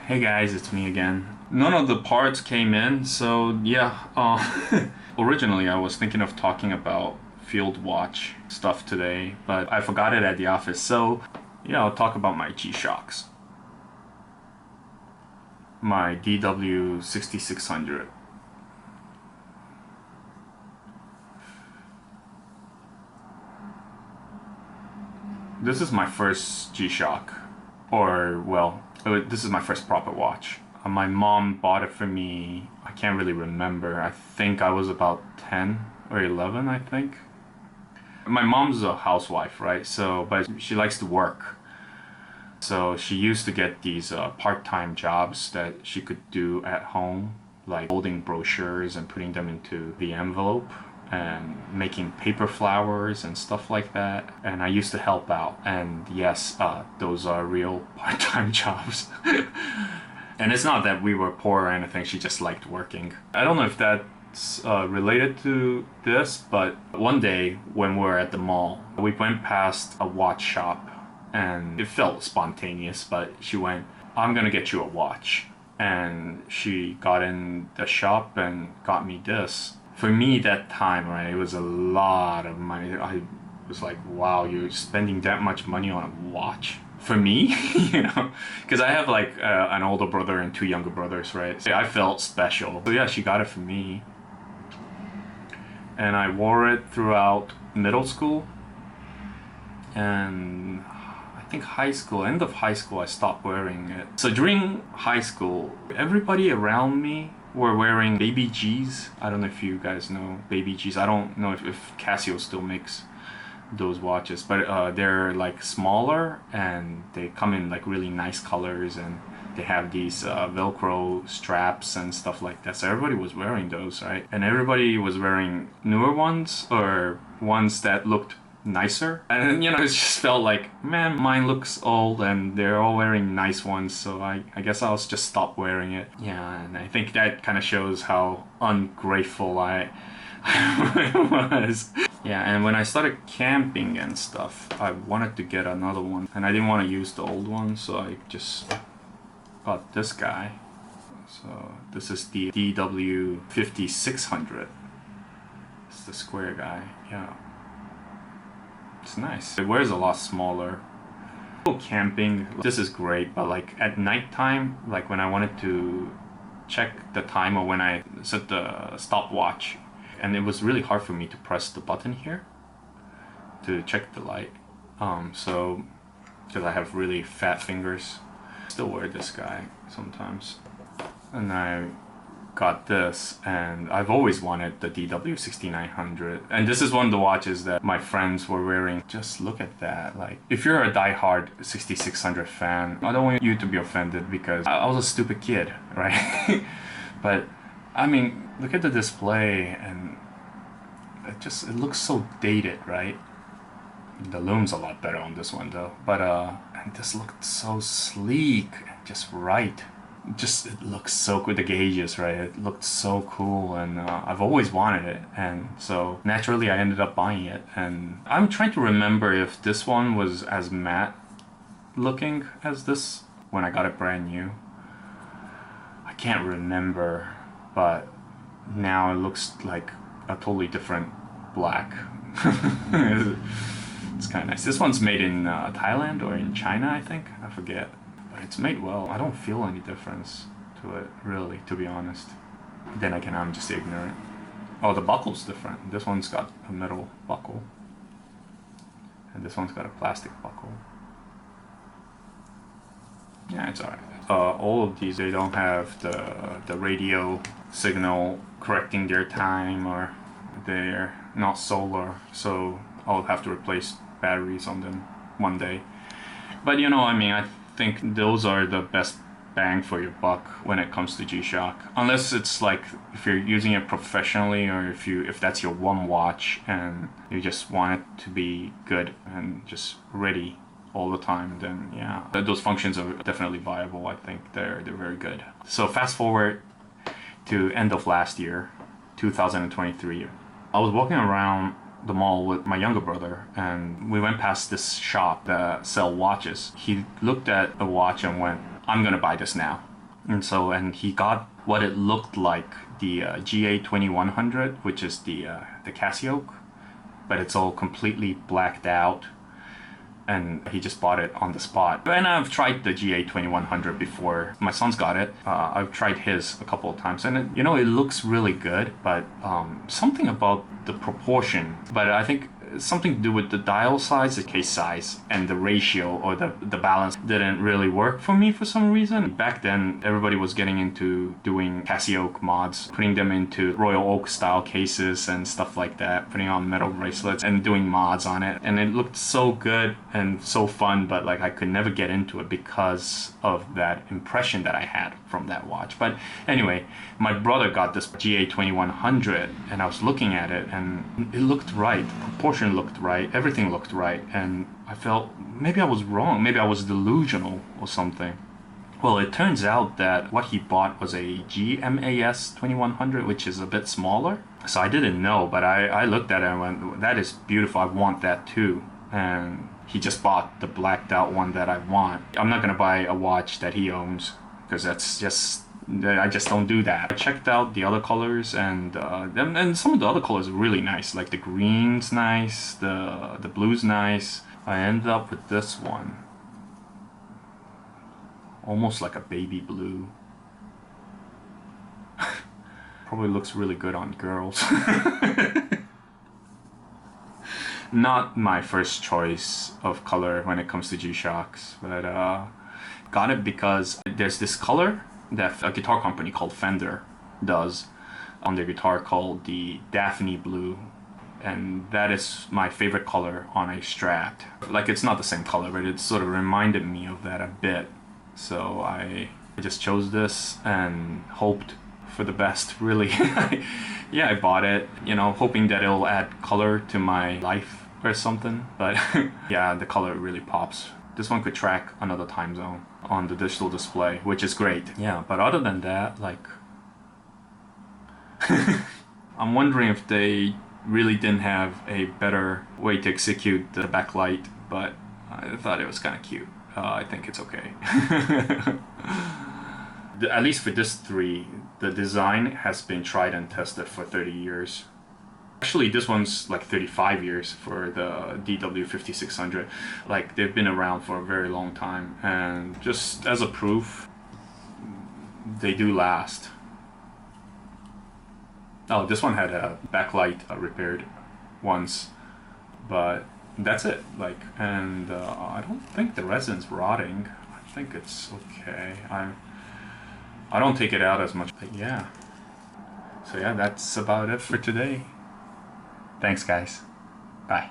Hey guys, it's me again. None of the parts came in, so yeah. Originally I was thinking of talking about field watch stuff today, but I forgot it at the office, so yeah, I'll talk about my G-Shocks. My DW5600. This is my first G-Shock, or well, this is my first proper watch. My mom bought it for me. I can't really remember. I think I was about 10 or 11, I think. My mom's a housewife, right? So, but she likes to work. So she used to get these part-time jobs that she could do at home, like folding brochures and putting them into the envelope and making paper flowers and stuff like that. And I used to help out. And yes, those are real part-time jobs. And it's not that we were poor or anything, she just liked working. I don't know if that's related to this, but one day when we were at the mall, we went past a watch shop and it felt spontaneous, but she went, "I'm gonna get you a watch." And she got in the shop and got me this. For me that time, right, it was a lot of money. I was like, wow, you're spending that much money on a watch? For me, you know, because I have like an older brother and two younger brothers, right? So I felt special. So yeah, she got it for me. And I wore it throughout middle school. And I think high school, end of high school, I stopped wearing it. So during high school, everybody around me were wearing baby G's. I don't know if you guys know baby G's. I don't know if Casio still makes those watches, but they're like smaller and they come in like really nice colors and they have these velcro straps and stuff like that. So everybody was wearing those, right? And everybody was wearing newer ones or ones that looked nicer, and you know, it just felt like, man, mine looks old and they're all wearing nice ones, so I guess I'll just stop wearing it. Yeah, and I think that kind of shows how ungrateful I was. Yeah, and when I started camping and stuff, I wanted to get another one and I didn't want to use the old one, so I just got this guy. So this is the DW5600. It's the square guy. Yeah, it's nice. It wears a lot smaller. Camping, this is great, but like at nighttime, like when I wanted to check the time or when I set the stopwatch, and it was really hard for me to press the button here to check the light. So, because I have really fat fingers, I still wear this guy sometimes. And I got this, and I've always wanted the DW6900, and this is one of the watches that my friends were wearing. Just look at that. Like, if you're a die-hard 6600 fan, I don't want you to be offended because I was a stupid kid, right? But I mean, look at the display, and it looks so dated, right? The lume's a lot better on this one though, but and this looked so sleek and just right. Just, it looks so good, the gauges, right? It looked so cool, and I've always wanted it, and so naturally I ended up buying it. And I'm trying to remember if this one was as matte looking as this when I got it brand new. I can't remember, but now it looks like a totally different black. It's kind of nice. This one's made in Thailand or in China, I think. I forget. But it's made well. I don't feel any difference to it, really, to be honest. Then again, I'm just ignorant. Oh, the buckle's different. This one's got a metal buckle. And this one's got a plastic buckle. Yeah, it's alright. All of these, they don't have the radio signal correcting their time, or they're not solar, so I'll have to replace batteries on them one day. But you know, I mean, I think those are the best bang for your buck when it comes to G-Shock, unless it's like if you're using it professionally, or if that's your one watch and you just want it to be good and just ready all the time, then yeah, those functions are definitely viable. I think they're very good. So fast forward to end of last year, 2023. I was walking around the mall with my younger brother, and we went past this shop that sell watches. He looked at a watch and went, "I'm gonna buy this now." And he got what it looked like the GA2100, which is the CasiOak, but it's all completely blacked out, and he just bought it on the spot. And I've tried the GA2100 before. My son's got it. I've tried his a couple of times, and it looks really good, but something about the proportion, but I think something to do with the dial size, the case size, and the ratio or the balance didn't really work for me for some reason. Back then, everybody was getting into doing CasiOak mods, putting them into Royal Oak style cases and stuff like that, putting on metal bracelets and doing mods on it. And it looked so good and so fun, but like I could never get into it because of that impression that I had from that watch. But anyway, my brother got this GA2100, and I was looking at it, and it looked right. The proportion looked right, everything looked right, and I felt maybe I was wrong, maybe I was delusional or something. Well, it turns out that what he bought was a GMAS 2100, which is a bit smaller. So I didn't know, but I looked at it and went, that is beautiful, I want that too. And he just bought the blacked out one that I want. I'm not gonna buy a watch that he owns, because that's just, I just don't do that. I checked out the other colors, and some of the other colors are really nice. Like the green's nice, the blue's nice. I ended up with this one, almost like a baby blue. Probably looks really good on girls. Not my first choice of color when it comes to G-Shocks, but got it because there's this color that a guitar company called Fender does on their guitar called the Daphne Blue, and that is my favorite color on a Strat. Like, it's not the same color, but it sort of reminded me of that a bit, so I just chose this and hoped for the best, really. Yeah, I bought it, hoping that it'll add color to my life or something, but yeah, the color really pops. This one could track another time zone on the digital display, which is great. Yeah, but other than that, like, I'm wondering if they really didn't have a better way to execute the backlight, but I thought it was kind of cute. I think it's okay. At least for this 3, the design has been tried and tested for 30 years. Actually, this one's like 35 years for the DW5600. Like, they've been around for a very long time, and just as a proof, they do last. Oh, this one had a backlight repaired once, but that's it. Like, and I don't think the resin's rotting. I think it's okay. I don't take it out as much, but yeah. So yeah, that's about it for today. Thanks, guys. Bye.